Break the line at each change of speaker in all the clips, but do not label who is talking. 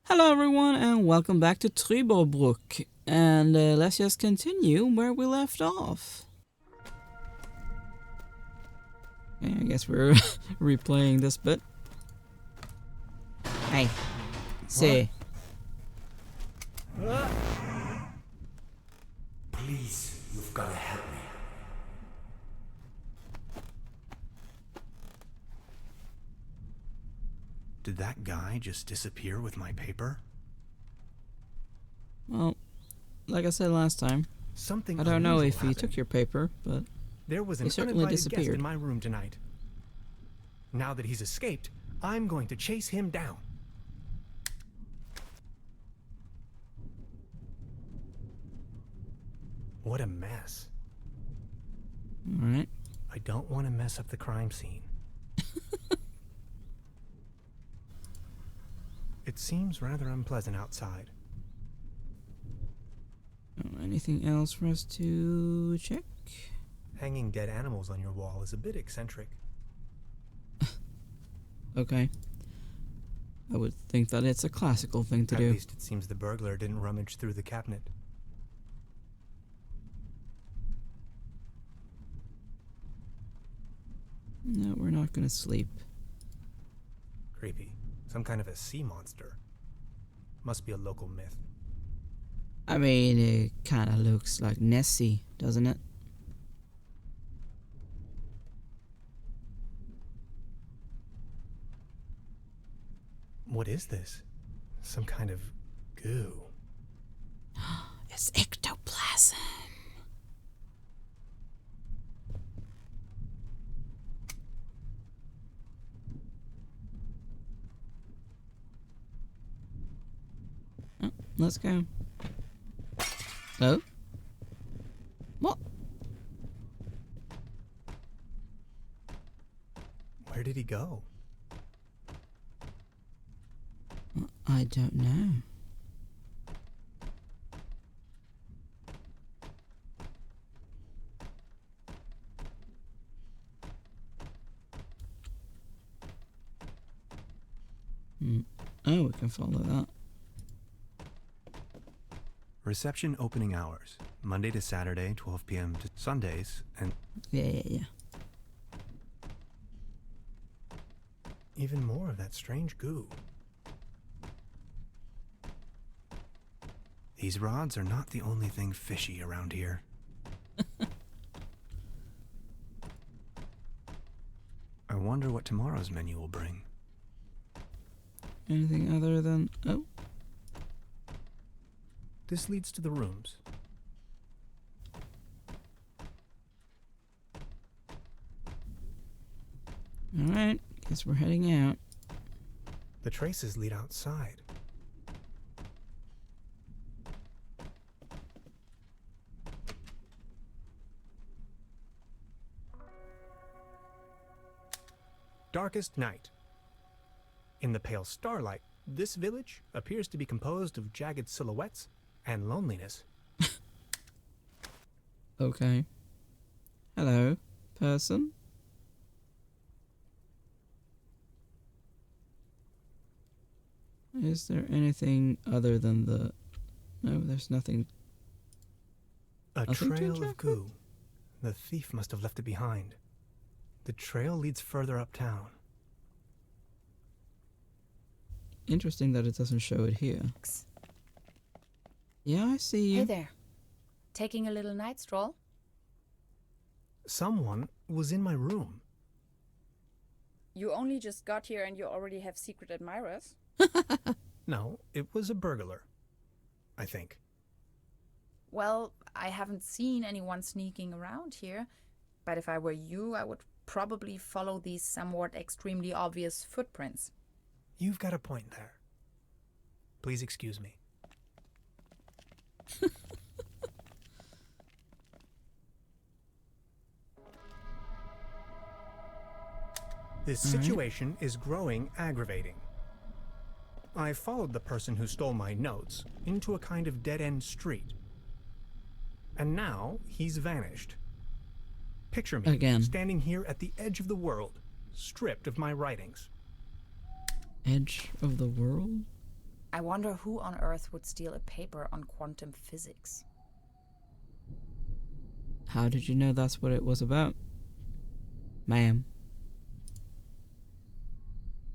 Hello everyone and welcome back to Trüberbrook, and let's just continue where we left off. Okay, I guess we're replaying this bit. Hey, see.
Please, you've got to help me.
Did that guy just disappear with my paper?
Well, like I said last time,
Something
I don't know if he
happened.
took your paper, but
There was
he
an
certainly
uninvited guest
disappeared.
in my room tonight. Now that he's escaped, I'm going to chase him down. What a mess.
Alright.
I don't want to mess up the crime scene. It seems rather unpleasant outside.
Anything else for us to check?
Hanging dead animals on your wall is a bit eccentric.
Okay. I would think that it's a classical thing to
At
do.
least it seems the burglar didn't rummage through the cabinet.
No, we're not gonna sleep.
Creepy. Some kind of a sea monster. Must be a local myth.
I mean, it kinda looks like Nessie, doesn't it?
What is this? Some kind of goo.
It's ectoplasm. Oh, let's go. Oh? What?
Where did he go?
I don't know. Oh, we can follow that.
Reception opening hours. Monday to Saturday, 12 p.m. to Sundays, and
Yeah.
even more of that strange goo. These rods are not the only thing fishy around here. I wonder what tomorrow's menu will bring.
Anything other than... Oh,
This leads to the rooms.
alright. Guess we're heading out.
The traces lead outside. Darkest night. In the pale starlight, this village appears to be composed of jagged silhouettes and loneliness.
Okay. Hello, person. Is there anything other than the... No, there's nothing.
A
Nothing to
trail
check
of goo. The thief must have left it behind. The trail leads further uptown.
Interesting that it doesn't show it here. Yeah, I see you.
Hey there. Taking a little night stroll?
Someone was in my room.
You only just got here and you already have secret admirers?
No, it was a burglar. I think.
Well, I haven't seen anyone sneaking around here, but if I were you, I would probably follow these somewhat extremely obvious footprints.
You've got a point there. Please excuse me. This situation is growing aggravating. I followed the person who stole my notes into a kind of dead-end street. And now he's vanished. Picture me
Again.
standing here at the edge of the world, stripped of my writings.
Edge of the world?
I wonder who on earth would steal a paper on quantum physics.
How did you know that's what it was about? Ma'am.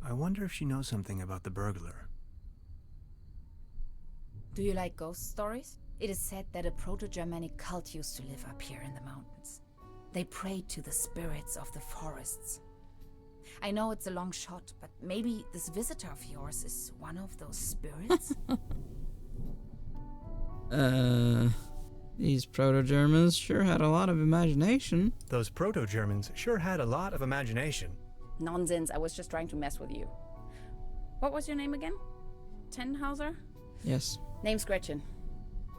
I wonder if she knows something about the burglar.
Do you like ghost stories? It is said that a Proto-Germanic cult used to live up here in the mountains. They prayed to the spirits of the forests. I know it's a long shot, but maybe this visitor of yours is one of those spirits?
These Proto-Germans sure had a lot of imagination.
Those Proto-Germans sure had a lot of imagination.
Nonsense, I was just trying to mess with you. What was your name again? Tenhauser?
Yes.
Name's Gretchen.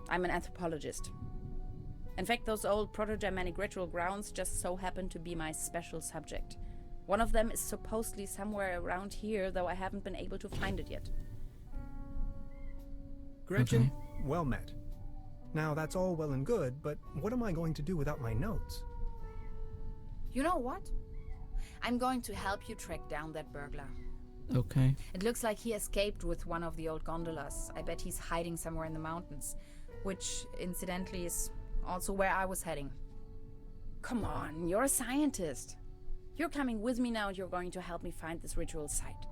I'm an anthropologist. In fact, those old Proto-Germanic ritual grounds just so happen to be my special subject. One of them is supposedly somewhere around here, though I haven't been able to find it yet.
Gretchen, well met. Now, that's all well and good, but what am I going to do without my notes?
You know what? I'm going to help you track down that burglar.
Okay.
It looks like he escaped with one of the old gondolas. I bet he's hiding somewhere in the mountains, which, incidentally, is also where I was heading. Come on, you're a scientist. You're coming with me now and you're going to help me find this ritual site.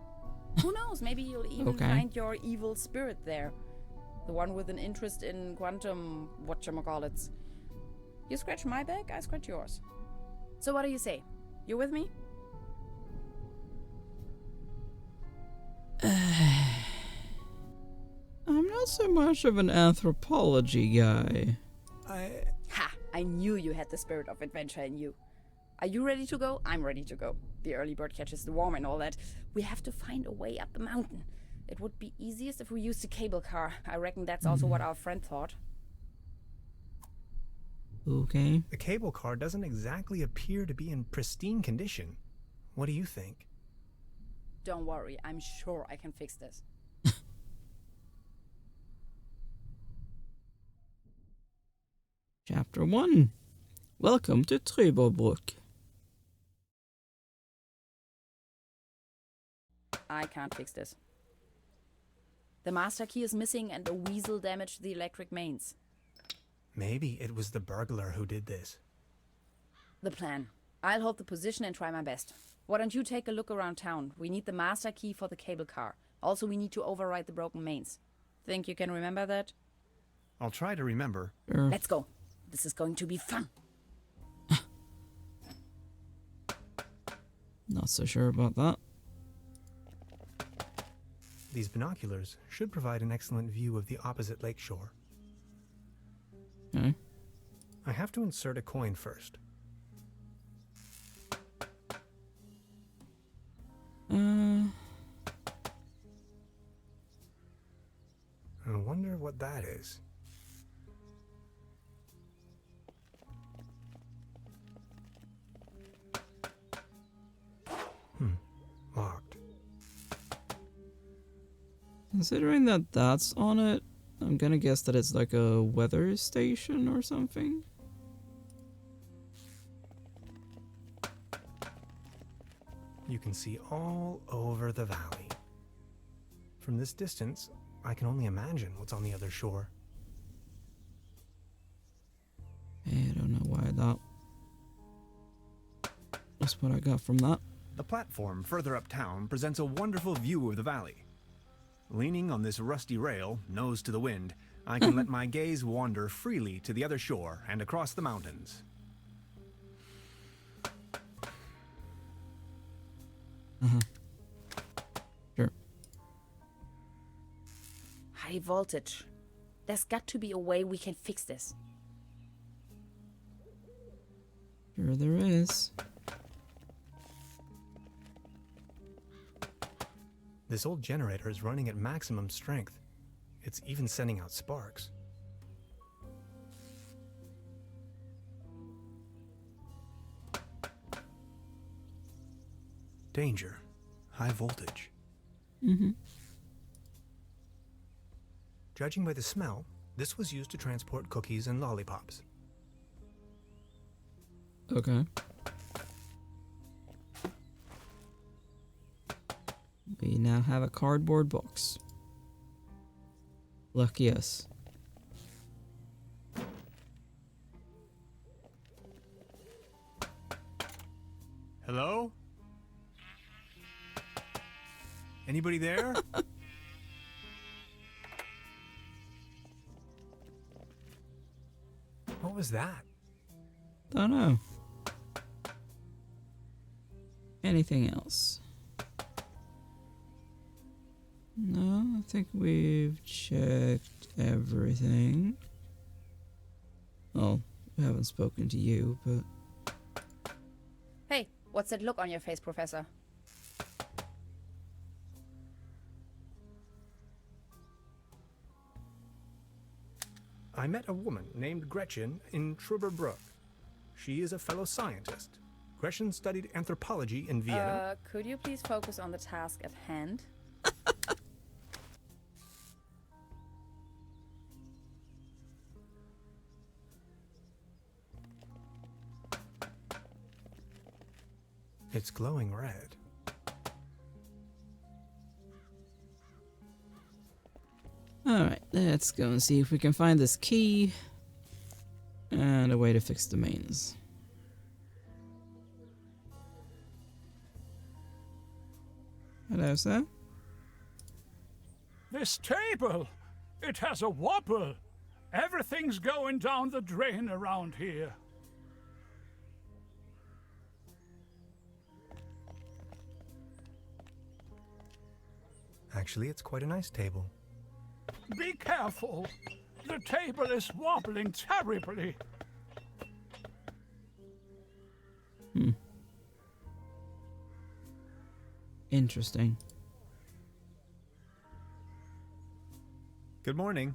Who knows, maybe you'll even find your evil spirit there. The one with an interest in quantum whatchamacallits. You scratch my back, I scratch yours. So what do you say? You with me?
I'm not so much of an anthropology guy.
Ha! I knew you had the spirit of adventure in you. Are you ready to go? I'm ready to go. The early bird catches the worm and all that. We have to find a way up the mountain. It would be easiest if we used a cable car. I reckon that's also what our friend thought.
Okay.
The cable car doesn't exactly appear to be in pristine condition. What do you think?
Don't worry, I'm sure I can fix this.
Chapter 1. Welcome to Trüberbrook.
I can't fix this. The master key is missing and a weasel damaged the electric mains.
Maybe it was the burglar who did this.
The plan. I'll hold the position and try my best. Why don't you take a look around town? We need the master key for the cable car. Also, we need to override the broken mains. Think you can remember that?
I'll try to remember.
Let's go. This is going to be fun.
Not so sure about that.
These binoculars should provide an excellent view of the opposite lakeshore.
Okay.
I have to insert a coin first. I wonder what that is. Locked.
Considering that that's on it, I'm gonna guess that it's like a weather station or something.
You can see all over the valley. From this distance, I can only imagine what's on the other shore.
I don't know why that. That's what I got from that.
The platform further uptown presents a wonderful view of the valley. Leaning on this rusty rail, nose to the wind, I can let my gaze wander freely to the other shore and across the mountains.
Sure.
High voltage. There's got to be a way we can fix this.
Sure there is.
This old generator is running at maximum strength. It's even sending out sparks. Danger. High voltage. Judging by the smell, this was used to transport cookies and lollipops.
Okay. We now have a cardboard box. Lucky us.
Hello? Anybody there?
What was that?
Don't know. Anything else? No, I think we've checked everything. Well, we haven't spoken to you, but...
Hey, what's that look on your face, Professor?
I met a woman named Gretchen in Trüberbrook. She is a fellow scientist. Gretchen studied anthropology in Vienna.
Could you please focus on the task at hand?
It's glowing red.
Alright, let's go and see if we can find this key and a way to fix the mains. Hello, sir.
This table! It has a wobble! Everything's going down the drain around here.
Actually, it's quite a nice table.
Be careful! The table is wobbling terribly.
Interesting.
Good morning.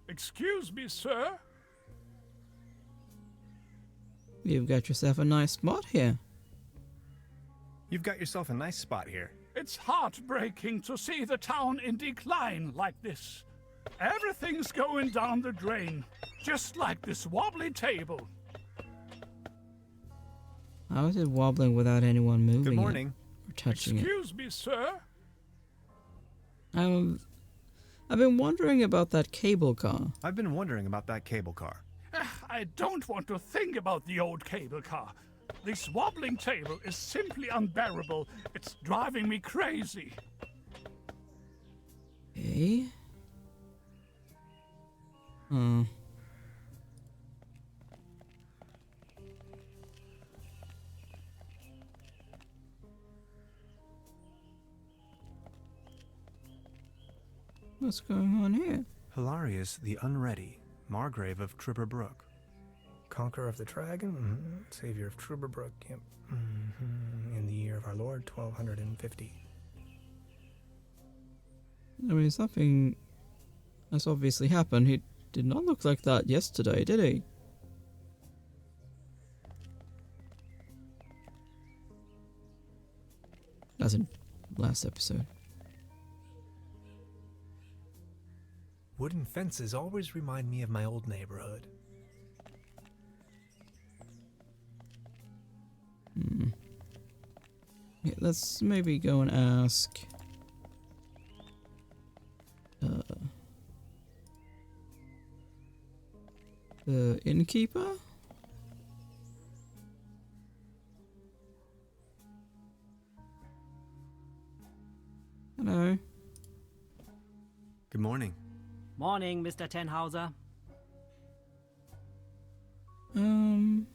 Excuse me, sir?
You've got yourself a nice spot here.
You've got yourself a nice spot here.
It's heartbreaking to see the town in decline like this. Everything's going down the drain, just like this wobbly table.
How is it wobbling without anyone moving
Good morning.
it or touching
Excuse me, sir?
it? I've been wondering about that cable car.
I've been wondering about that cable car.
I don't want to think about the old cable car. This wobbling table is simply unbearable. It's driving me crazy.
Okay. Oh. What's going on here?
Hilarious the Unready, Margrave of Trüberbrook.
Conqueror of the Dragon, Savior of Trüberbrook, yep. In the year of our Lord, 1250.
I mean, something has obviously happened. He did not look like that yesterday, did he? As in last episode.
Wooden fences always remind me of my old neighborhood.
Yeah, let's maybe go and ask. The innkeeper? Hello.
Good morning.
Morning, Mr. Tenhauser.
Can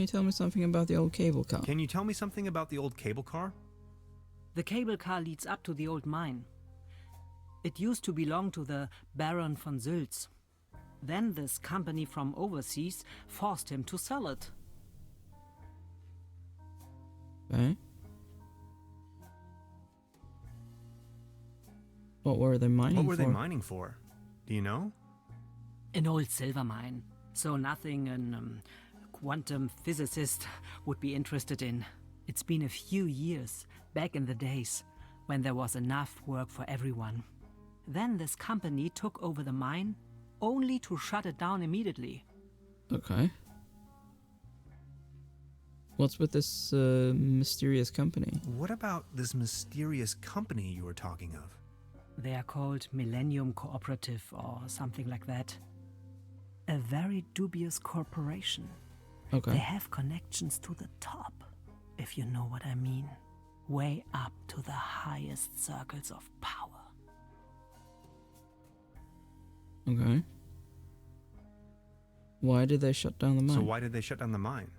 you tell me something about the old cable car?
Can you tell me something about the old cable car?
The cable car leads up to the old mine. It used to belong to the Baron von Sülz. Then this company from overseas forced him to sell it.
Okay. What were they mining for?
What were they mining for? Do you know?
An old silver mine. So nothing an quantum physicist would be interested in. It's been a few years, back in the days, when there was enough work for everyone. Then this company took over the mine, only to shut it down immediately.
Okay. What's with this mysterious company?
What about this mysterious company you were talking of?
They are called Millennium Cooperative or something like that. A very dubious corporation.
Okay.
They have connections to the top, if you know what I mean. Way up to the highest circles of power.
Okay. Why did they shut down the mine?
So why did they shut down the mine?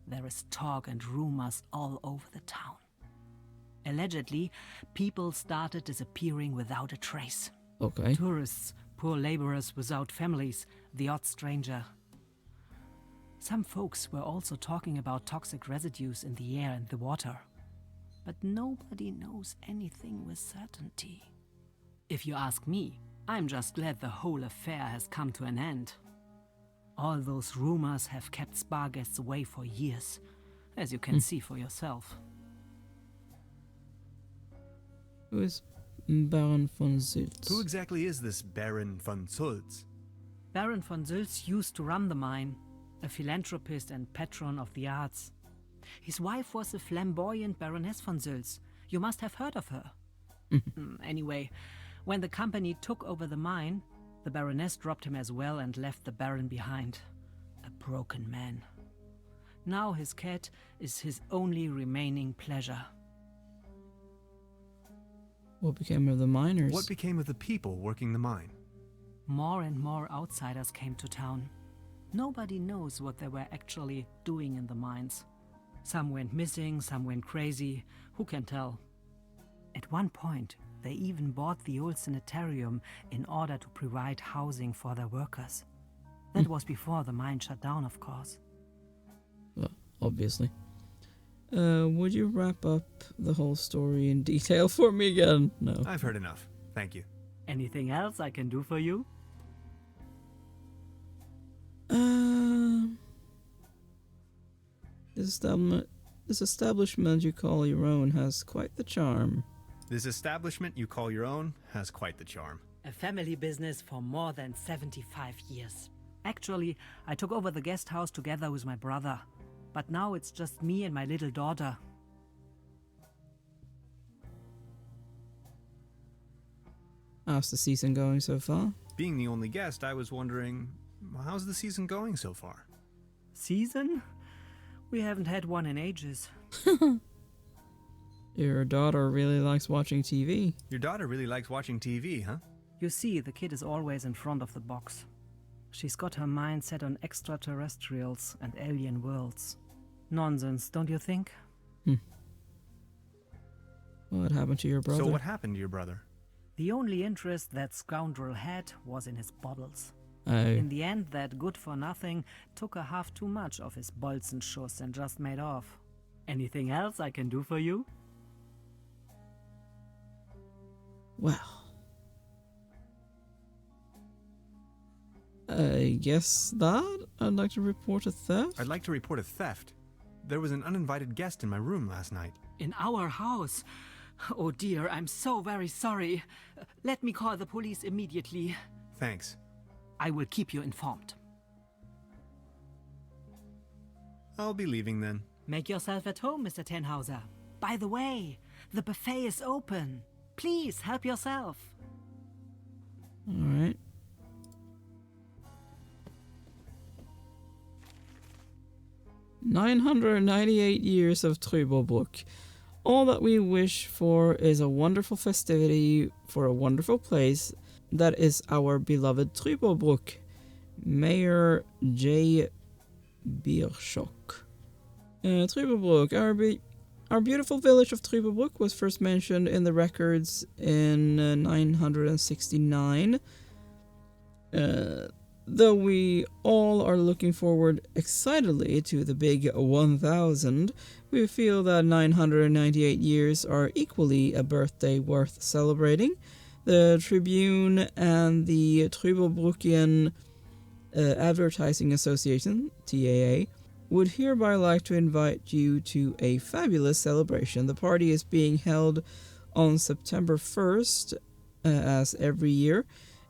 There is talk and rumors all over the town. Allegedly, people started disappearing without a trace.
Okay.
Tourists, poor laborers without families, the odd stranger. Some folks were also talking about toxic residues in the air and the water. But nobody knows anything with certainty. If you ask me, I'm just glad the whole affair has come to an end. All those rumors have kept spa guests away for years, as you can see for yourself.
Who is Baron von Zülz?
Who exactly is this Baron von Zülz?
Baron von Zülz used to run the mine, a philanthropist and patron of the arts. His wife was the flamboyant Baroness von Zülz. You must have heard of her. Anyway, when the company took over the mine, the Baroness dropped him as well and left the Baron behind. A broken man. Now his cat is his only remaining pleasure.
What became of the miners?
What became of the people working the mine?
More and more outsiders came to town. Nobody knows what they were actually doing in the mines. Some went missing, some went crazy. Who can tell? At one point, they even bought the old sanitarium in order to provide housing for their workers. That was before the mine shut down, of course.
Well, obviously. Would you wrap up the whole story in detail for me again? No.
I've heard enough. Thank you.
Anything else I can do for you?
This establishment you call your own has quite the charm.
This establishment you call your own has quite the charm.
A family business for more than 75 years. Actually, I took over the guest house together with my brother. But now it's just me and my little daughter.
How's the season going so far?
Being the only guest, I was wondering, how's the season going so far?
Season? We haven't had one in ages.
Your daughter really likes watching TV.
Your daughter really likes watching TV, huh?
You see, the kid is always in front of the box. She's got her mind set on extraterrestrials and alien worlds. Nonsense, don't you think?
What happened to your brother?
So what happened to your brother?
The only interest that scoundrel had was in his baubles.
Oh.
In the end, that good-for-nothing took a half too much of his Bolzenschuss and just made off. Anything else I can do for you?
Well, I guess that I'd like to report a theft.
I'd like to report a theft. There was an uninvited guest in my room last night.
In our house? Oh dear, I'm so very sorry. Let me call the police immediately.
Thanks.
I will keep you informed.
I'll be leaving then.
Make yourself at home, Mr. Tenhauser. By the way, the buffet is open. Please help yourself.
Alright. "998 years of Trüberbrook. All that we wish for is a wonderful festivity for a wonderful place. That is our beloved Trüberbrook. Mayor J. Bierschock." Trüberbrook. Our beautiful village of Trüberbrook was first mentioned in the records in 969. Though we all are looking forward excitedly to the big 1000, we feel that 998 years are equally a birthday worth celebrating. The Tribune and the Trüberbrookian Advertising Association, TAA, would hereby like to invite you to a fabulous celebration. The party is being held on September 1st, as every year,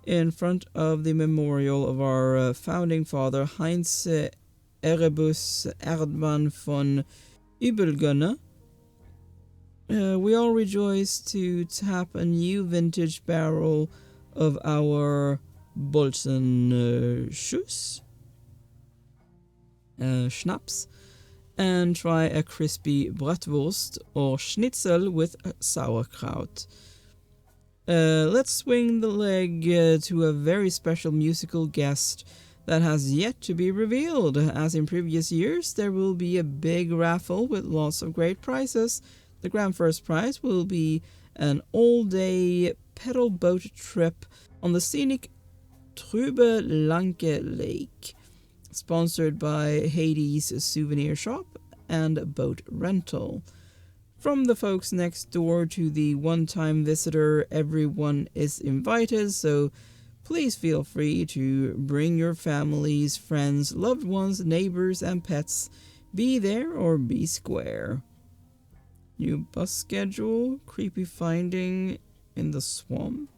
in front of the memorial of our founding father, Heinz Erebus Erdmann von Übelgönne. We all rejoice to tap a new vintage barrel of our Bolsen Schuss schnapps and try a crispy bratwurst or schnitzel with sauerkraut. Let's swing the leg to a very special musical guest that has yet to be revealed. As in previous years, there will be a big raffle with lots of great prizes. The grand first prize will be an all-day pedal boat trip on the scenic Trüberbrook Lake, sponsored by Hades Souvenir Shop and Boat Rental. From the folks next door to the one-time visitor, everyone is invited, so please feel free to bring your families, friends, loved ones, neighbors, and pets. Be there or be square. New bus schedule, creepy finding in the swamp.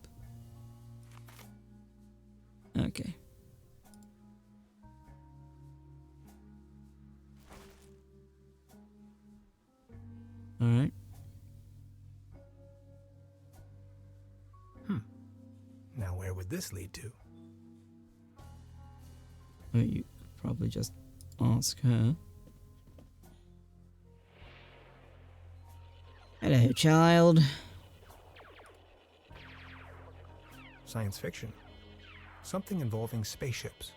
Okay. Alright.
Now where would this lead to?
Oh, you could probably just ask her. Hello, child.
Science fiction. Something involving spaceships.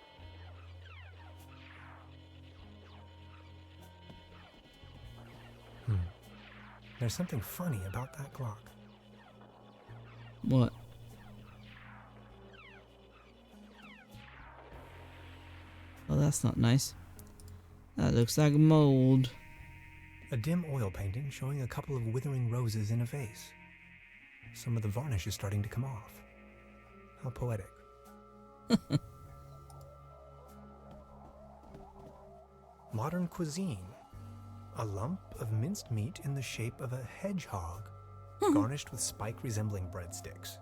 There's something funny about that clock.
What? Well, that's not nice. That looks like mold.
A dim oil painting showing a couple of withering roses in a vase. Some of the varnish is starting to come off. How poetic. Modern cuisine. A lump of minced meat in the shape of a hedgehog, garnished with spike-resembling breadsticks.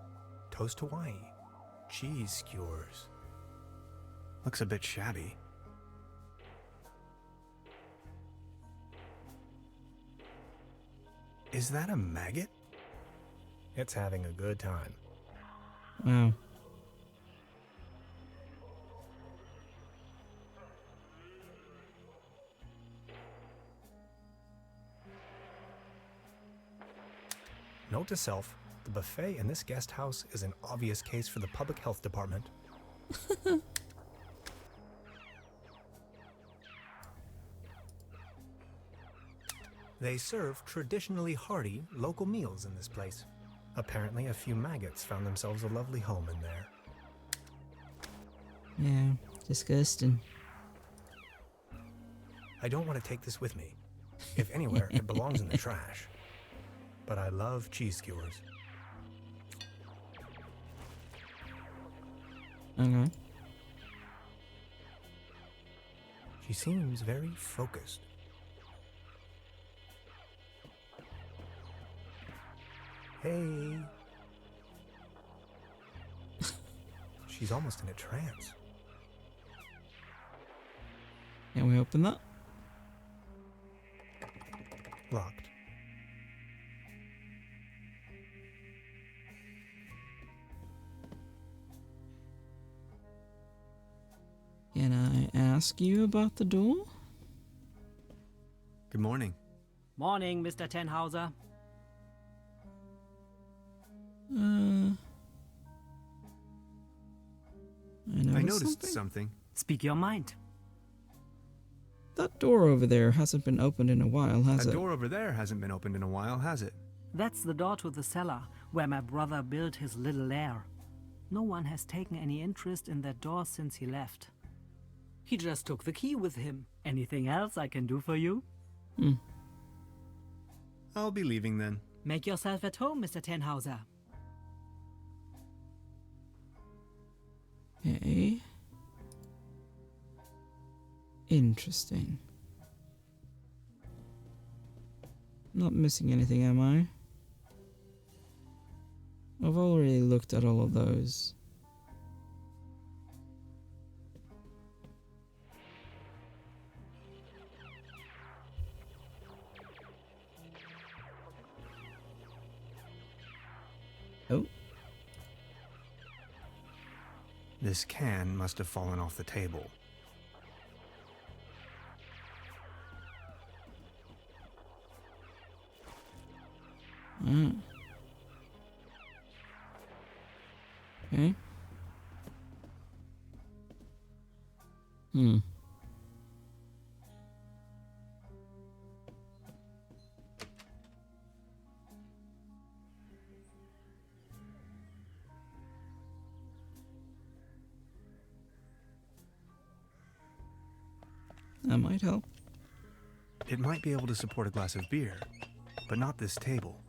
Toast Hawaii. Cheese skewers.
Looks a bit shabby. Is that a maggot?
It's having a good time.
Wow.
Note to self, the buffet in this guest house is an obvious case for the public health department. They serve traditionally hearty local meals in this place. Apparently a few maggots found themselves a lovely home in there.
Yeah, disgusting.
I don't want to take this with me. If anywhere, it belongs in the trash. But I love cheese skewers.
Okay.
She seems very focused. Hey. She's almost in a trance.
Can we open that?
Locked.
Can I ask you about the door?
Good morning.
Morning, Mr. Tenhauser.
I
I noticed
something.
something.
Speak your mind.
That door over there hasn't been opened in a while, has
That
it?
door over there hasn't been opened in a while, has it?
That's the door to the cellar, where my brother built his little lair. No one has taken any interest in that door since he left. He just took the key with him. Anything else I can do for you?
I'll be leaving then.
Make yourself at home, Mr. Tenhauser.
Okay. Interesting. Not missing anything, am I? I've already looked at all of those. Oh.
This can must have fallen off the table.
Okay. Hmm. That might help.
It might be able to support a glass of beer, but not this table.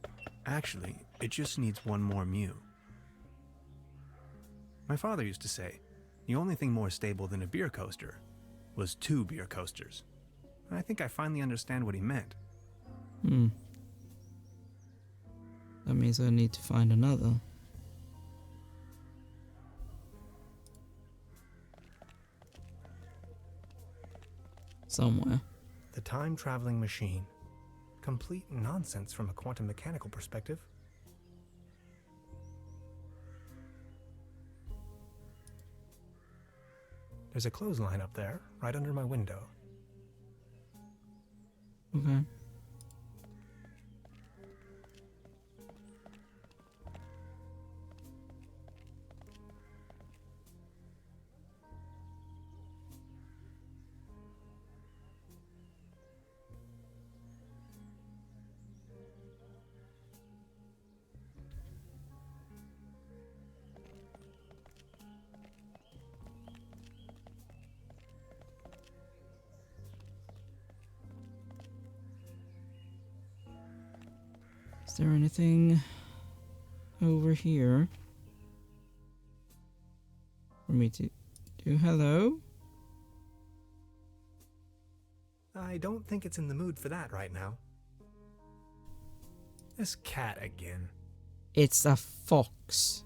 Actually, it just needs one more mew. My father used to say, the only thing more stable than a beer coaster was 2 beer coasters. I think I finally understand what he meant.
That means I need to find another. Somewhere.
The time-traveling machine. Complete nonsense from a quantum mechanical perspective. There's a clothesline up there, right under my window.
Okay. Is there anything over here for me to do? Hello?
I don't think it's in the mood for that right now. This cat again.
It's a fox.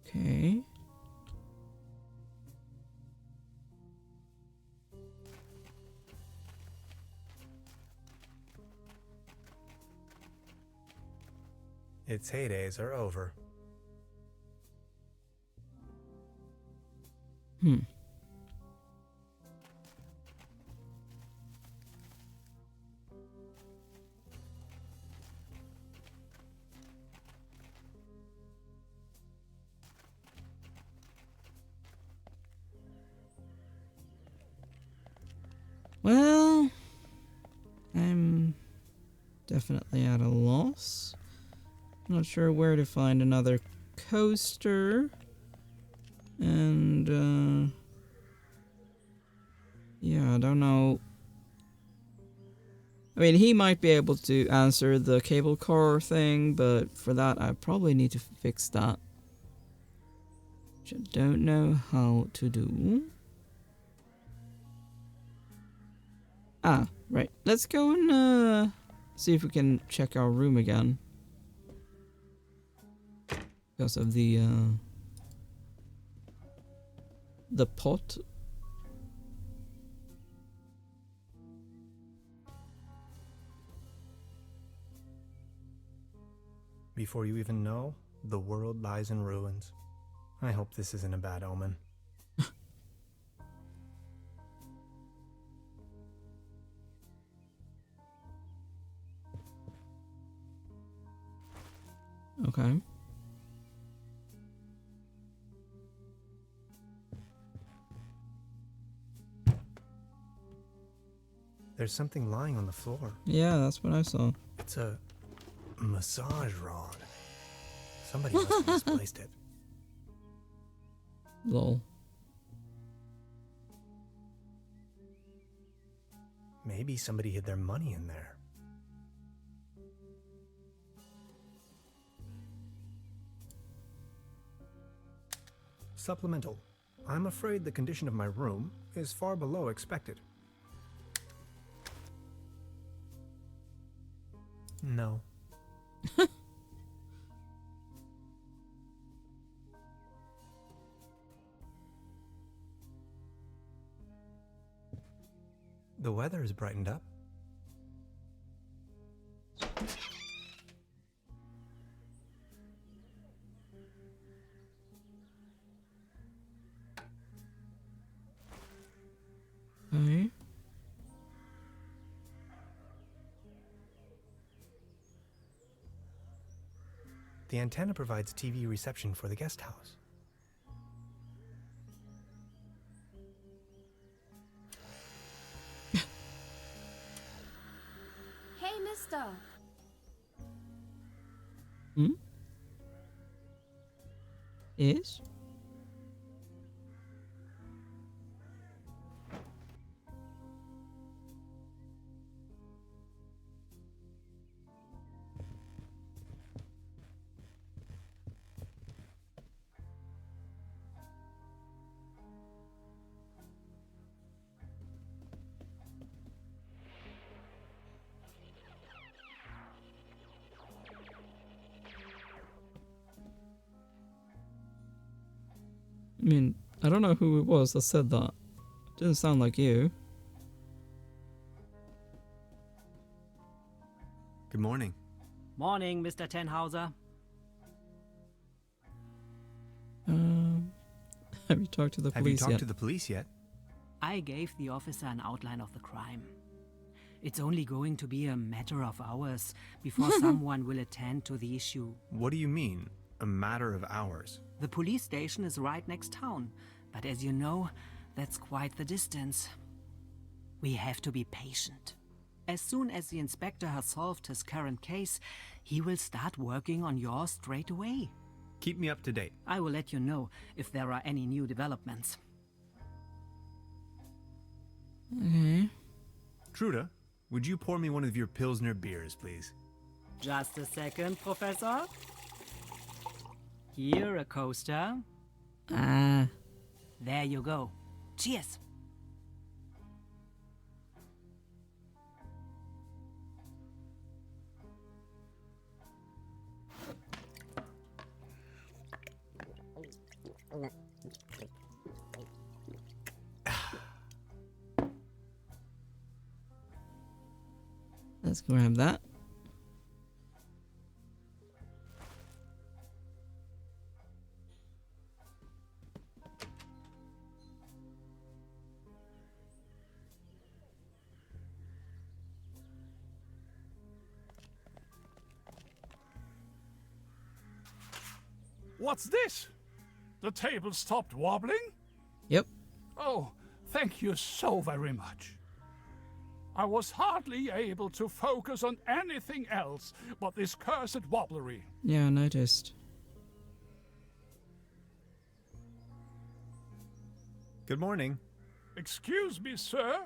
Okay.
Its heydays are over.
Well, I'm definitely at a loss. Not sure where to find another coaster. And, yeah, I don't know. I mean, he might be able to answer the cable car thing, but for that, I probably need to fix that. Which I don't know how to do. Ah, right. Let's go and, see if we can check our room again. Because of the pot.
Before you even know, the world lies in ruins. I hope this isn't a bad omen.
Okay.
There's something lying on the floor.
Yeah, that's what I saw.
It's a massage rod. Somebody must have misplaced it.
Lol.
Maybe somebody hid their money in there. Supplemental. I'm afraid the condition of my room is far below expected. No. The weather has brightened up.
Okay.
The antenna provides TV reception for the guest house.
Hey, mister.
Hmm? Yes? I mean, I don't know who it was that said that. Didn't sound like you.
Good morning.
Morning, Mr. Tenhauser.
Have you talked to the
Have you
police
talked
yet?
to the police yet?
I gave the officer an outline of the crime. It's only going to be a matter of hours before someone will attend to the issue.
What do you mean, a matter of hours?
The police station is right next town, but as you know, that's quite the distance. We have to be patient. As soon as the inspector has solved his current case, he will start working on yours straight away.
Keep me up to date.
I will let you know if there are any new developments.
Okay.
Truda, would you pour me one of your Pilsner beers, please?
Just a second, Professor. Here, a coaster.
Ah.
There you go. Cheers.
Let's grab that.
What's this? The table stopped wobbling?
Yep.
Oh, thank you so very much. I was hardly able to focus on anything else but this cursed wobblery.
Yeah, I noticed.
Good morning.
Excuse me, sir?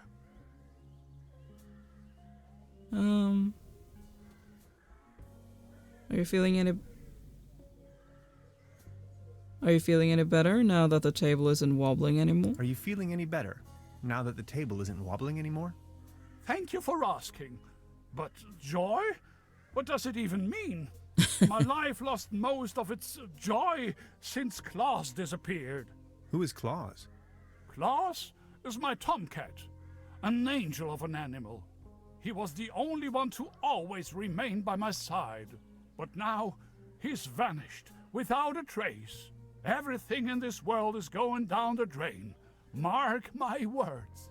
Are you feeling any... Are you feeling any better now that the table isn't wobbling anymore?
Are you feeling any better now that the table isn't wobbling anymore?
Thank you for asking. But joy? What does it even mean? My life lost most of its joy since Klaus disappeared.
Who is Claus?
Klaus is my tomcat, an angel of an animal. He was the only one to always remain by my side. But now, he's vanished, without a trace. Everything in this world is going down the drain. Mark my words.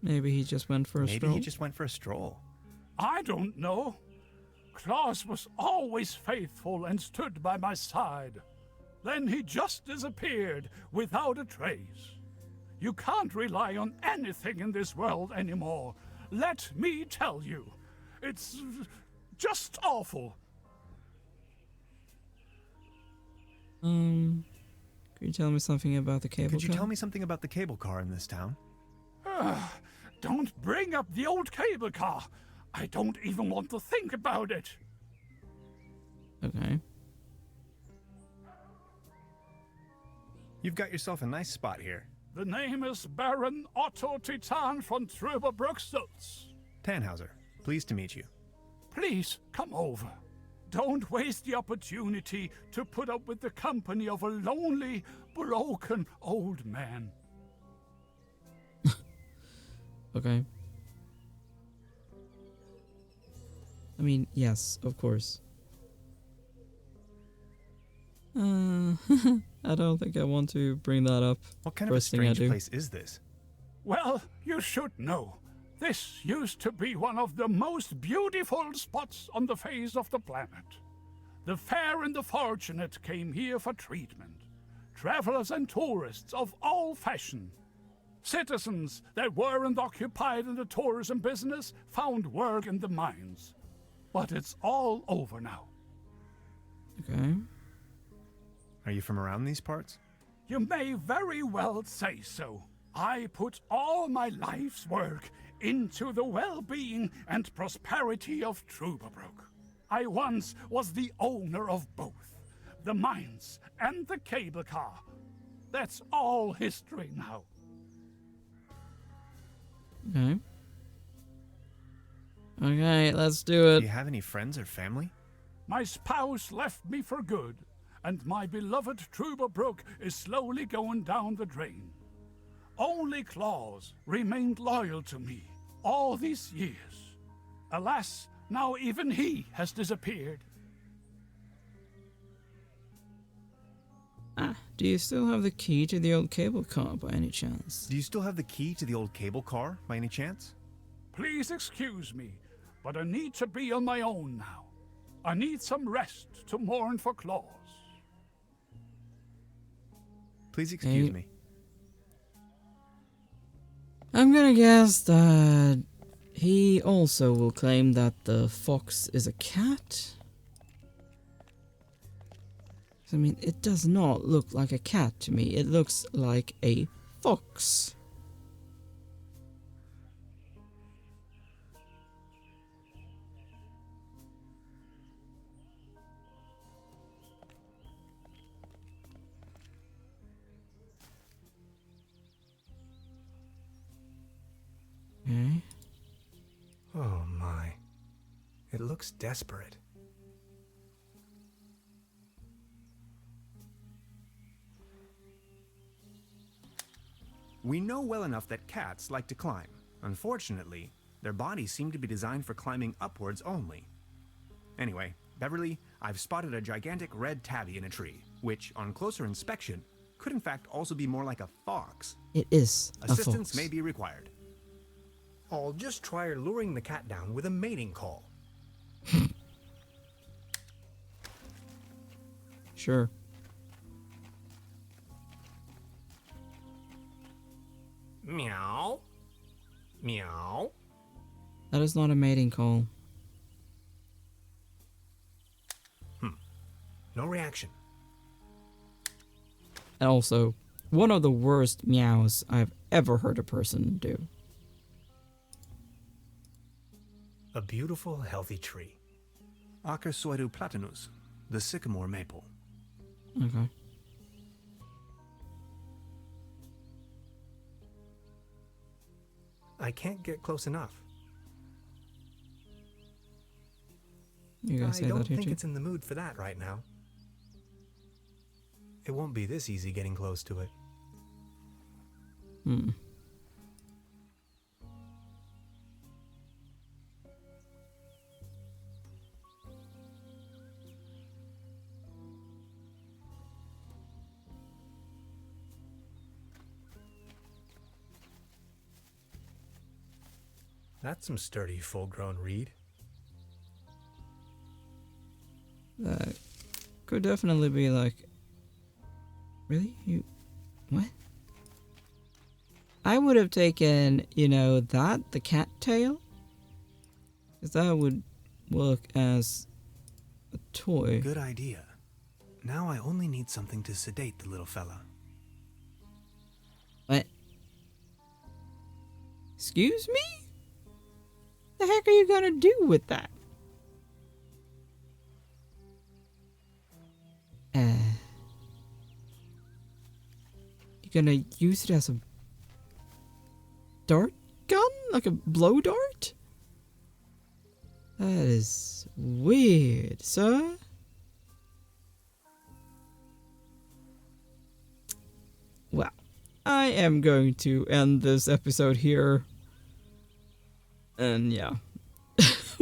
Maybe he just went for a
Maybe
stroll?
he just went for a stroll.
I don't know. Klaus was always faithful and stood by my side. Then he just disappeared without a trace. You can't rely on anything in this world anymore. Let me tell you. It's just awful.
Could you tell me something about the cable
Could you
car?
tell me something about the cable car in this town?
Don't bring up the old cable car. I don't even want to think about it.
Okay.
You've got yourself a nice spot here.
The name is Baron Otto Titan von Trüberbrook.
Tannhauser, pleased to meet you.
Please come over. Don't waste the opportunity to put up with the company of a lonely, broken old man.
Okay. mean, yes, of course. I don't think I want to bring that up.
What kind of a
First thing I
strange
do.
place is this?
Well, you should know. This used to be one of the most beautiful spots on the face of the planet. The fair and the fortunate came here for treatment. Travelers and tourists of all fashion. Citizens that weren't occupied in the tourism business found work in the mines. But it's all over now.
Okay.
Are you from around these parts?
You may very well say so. I put all my life's work into the well-being and prosperity of Trüberbrook. I once was the owner of both, the mines and the cable car. That's all history now.
Okay. Okay, let's do
Do
it.
you have any friends or family?
My spouse left me for good, and my beloved Trüberbrook is slowly going down the drain. Only Claus remained loyal to me all these years. Alas, now even he has disappeared.
Do you still have the key to the old cable car by any chance?
Do you still have the key to the old cable car by any chance?
Please excuse me, but I need to be on my own now. I need some rest to mourn for Claus.
Please excuse
Hey.
me.
I'm gonna guess that he also will claim that the fox is a cat. I mean, it does not look like a cat to me. It looks like a fox. Okay.
Oh my. It looks desperate.
We know well enough that cats like to climb. Unfortunately, their bodies seem to be designed for climbing upwards only. Anyway, Beverly, I've spotted a gigantic red tabby in a tree, which, on closer inspection, could in fact also be more like a fox.
It is a
Assistance
fox.
may be required.
I'll just try luring the cat down with a mating call.
Sure.
Meow. Meow.
That is not a mating call.
No reaction.
And also, one of the worst meows I've ever heard a person do.
A beautiful, healthy tree.
Acersoidu platanus, the sycamore maple.
Okay.
I can't get close enough.
You guys
I
say
don't
that here
think
too?
it's in the mood for that right now. It won't be this easy getting close to it.
Hmm.
That's some sturdy, full-grown reed.
That could definitely be like... Really? You... What? I would have taken, you know, that, the cat tail. Because that would work as a toy.
Good idea. Now I only need something to sedate the little fella.
What? Excuse me? The heck are you gonna do with that? You gonna use it as a dart gun? Like a blow dart? That is weird, sir. Well, I am going to end this episode here. And yeah.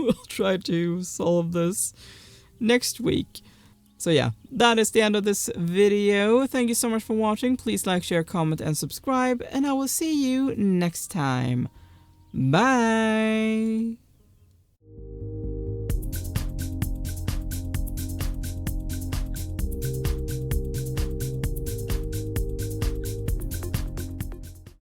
we'll try to solve this next week. So yeah, that is the end of this video. Thank you so much for watching. Please like, share, comment, and subscribe, and I will see you next time. Bye!